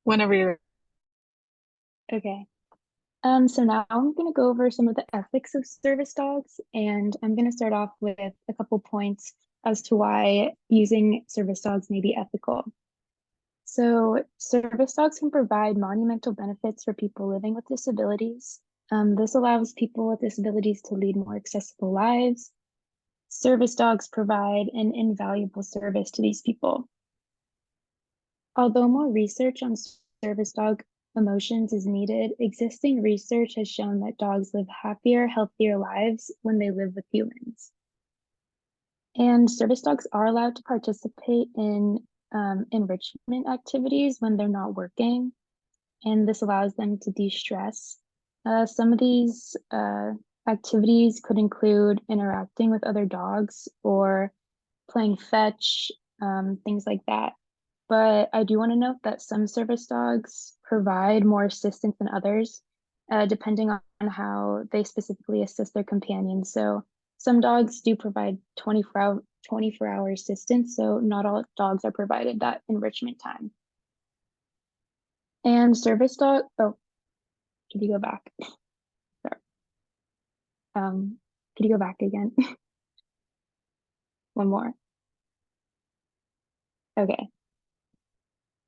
Whenever you're Okay. So now I'm going to go over some of the ethics of service dogs, and I'm going to start off with a couple points as to why using service dogs may be ethical. So, service dogs can provide monumental benefits for people living with disabilities. This allows people with disabilities to lead more accessible lives. Service dogs provide an invaluable service to these people. Although more research on service dog emotions is needed, existing research has shown that dogs live happier, healthier lives when they live with humans. And service dogs are allowed to participate in enrichment activities when they're not working, and this allows them to de-stress. Some of these activities could include interacting with other dogs or playing fetch, things like that. But I do want to note that some service dogs provide more assistance than others, depending on how they specifically assist their companions. So some dogs do provide 24-hour assistance, so not all dogs are provided that enrichment time. And service dog, oh, could you go back? Sorry. Could you go back again? One more. Okay.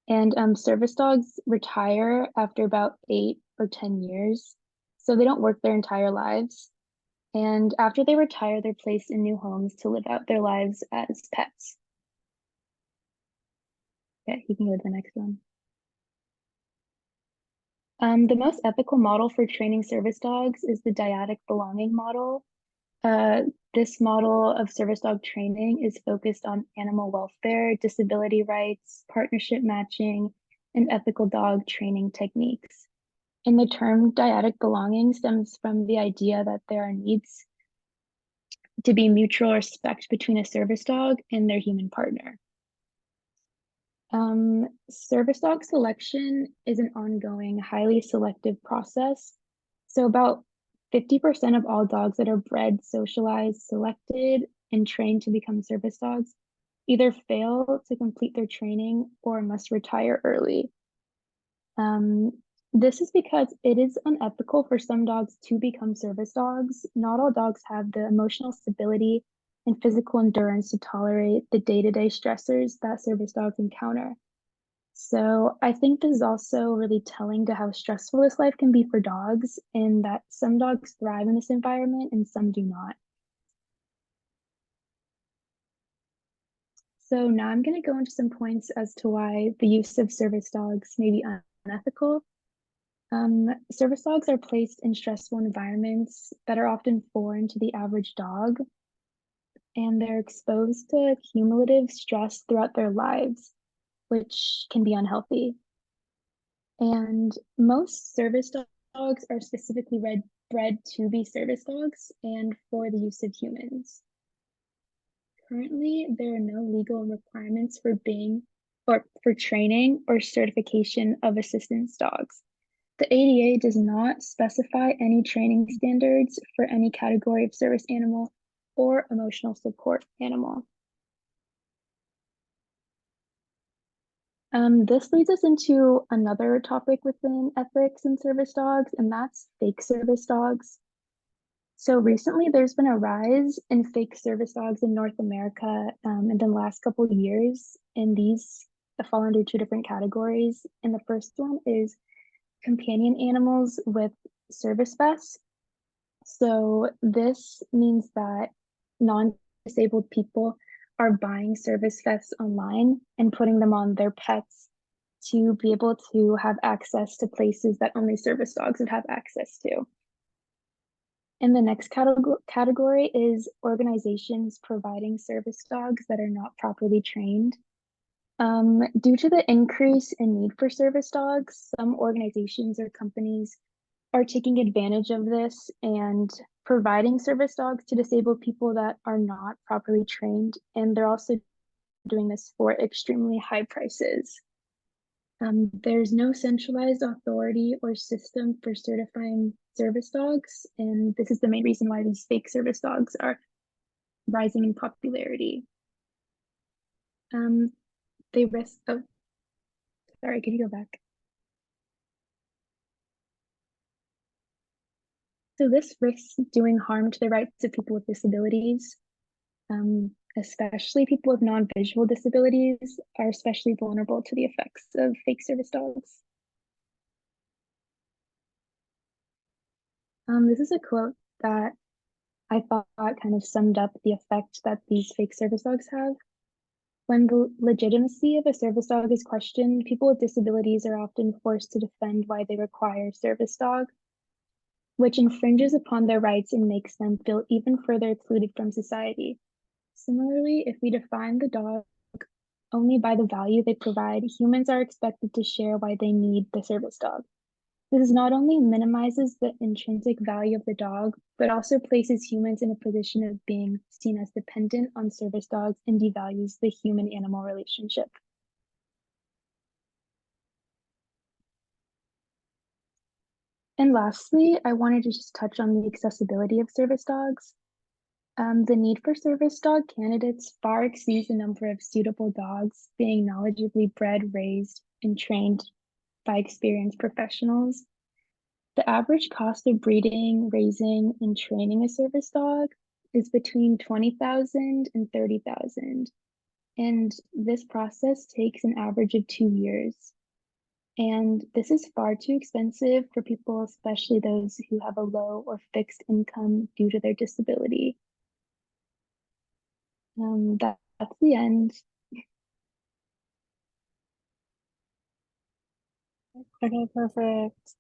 And service dogs retire after about 8 or 10 years. So they don't work their entire lives. And after they retire, they're placed in new homes to live out their lives as pets. Okay, you can go to the next one. The most ethical model for training service dogs is the dyadic belonging model. Uh, this model of service dog training is focused on animal welfare, disability rights, partnership matching, and ethical dog training techniques. And the term dyadic belonging stems from the idea that there are needs to be mutual respect between a service dog and their human partner. Service dog selection is an ongoing, highly selective process. So about 50% of all dogs that are bred, socialized, selected, and trained to become service dogs either fail to complete their training or must retire early. Um, this is because it is unethical for some dogs to become service dogs. Not all dogs have the emotional stability and physical endurance to tolerate the day-to-day stressors that service dogs encounter. So I think this is also really telling to how stressful this life can be for dogs, and that some dogs thrive in this environment and some do not. So now I'm going to go into some points as to why the use of service dogs may be unethical. Service dogs are placed in stressful environments that are often foreign to the average dog, and they're exposed to cumulative stress throughout their lives, which can be unhealthy. And most service dogs are specifically bred to be service dogs and for the use of humans. Currently, there are no legal requirements for being or for training or certification of assistance dogs. The ADA does not specify any training standards for any category of service animal or emotional support animal. This leads us into another topic within ethics and service dogs, and that's fake service dogs. So recently, there's been a rise in fake service dogs in North America in the last couple of years, and these fall under two different categories. And the first one is companion animals with service vests. So this means that non-disabled people are buying service vests online and putting them on their pets to be able to have access to places that only service dogs would have access to. And the next category is organizations providing service dogs that are not properly trained. Due to the increase in need for service dogs, some organizations or companies are taking advantage of this and providing service dogs to disabled people that are not properly trained. And they're also doing this for extremely high prices. There's no centralized authority or system for certifying service dogs, and this is the main reason why these fake service dogs are rising in popularity. Um, they risk, oh, sorry, could you go back? So this risks doing harm to the rights of people with disabilities, especially people with non-visual disabilities are especially vulnerable to the effects of fake service dogs. This is a quote that I thought kind of summed up the effect that these fake service dogs have. When the legitimacy of a service dog is questioned, people with disabilities are often forced to defend why they require a service dog, which infringes upon their rights and makes them feel even further excluded from society. Similarly, if we define the dog only by the value they provide, humans are expected to share why they need the service dog. This not only minimizes the intrinsic value of the dog, but also places humans in a position of being seen as dependent on service dogs and devalues the human animal relationship. And lastly, I wanted to just touch on the accessibility of service dogs. The need for service dog candidates far exceeds the number of suitable dogs being knowledgeably bred, raised, and trained by experienced professionals. The average cost of breeding, raising, and training a service dog is between 20,000 and 30,000. And this process takes an average of 2 years. And this is far too expensive for people, especially those who have a low or fixed income due to their disability. That's the end. Okay, perfect.